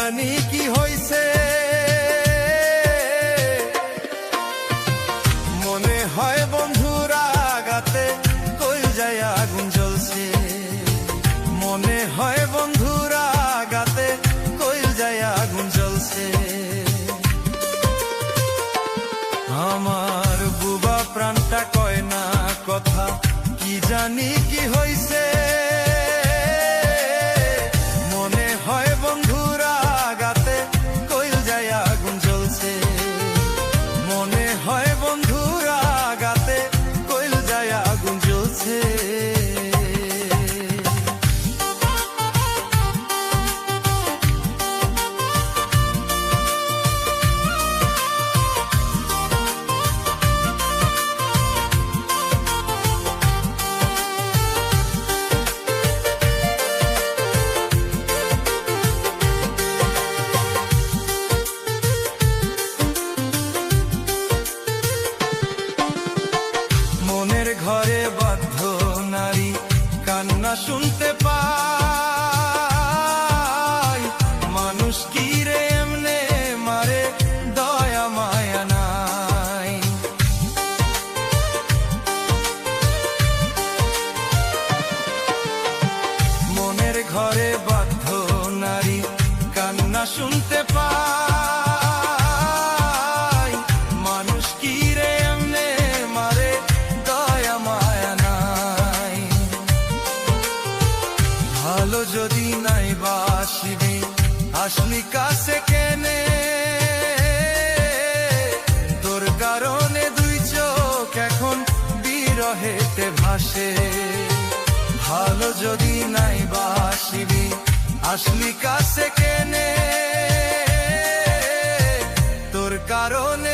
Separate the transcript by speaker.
Speaker 1: জানি কি হইছে, মনে হয় বন্ধুরা আগাতে কই যায় আগুন জ্বলছে, মনে হয় বন্ধুরা আগাতে কই যায় আগুন জ্বলছে। আমার বুবা প্রাণটা কয় না কথা, কি জানি কি হইছে, মনে হয় বন্ধুরা আগাতে কইল যায় আগুন জ্বলছে, মনে হয় বন্ধুরা আগাতে কইল যায় আগুন জ্বলছে। মনের ঘরে বাধ্য নারী কান্না শুনতে পাই, মানুষ কি রে এমনে মারে দয়া মায়া নাই। মনের ঘরে বাধ্য নারী কান্না শুনতে পাই, মানুষ কি রে এমনে মারে দয়া মায়া নাই। ভালো যদি নাই বাসিবি আসলি কাছে কেনে, তোর কারণে দুই চোখ এখন বিরহেতে ভাসে। ভালো যদি নাই বাসিবি আসলি কাছে কেনে, তোর কারণে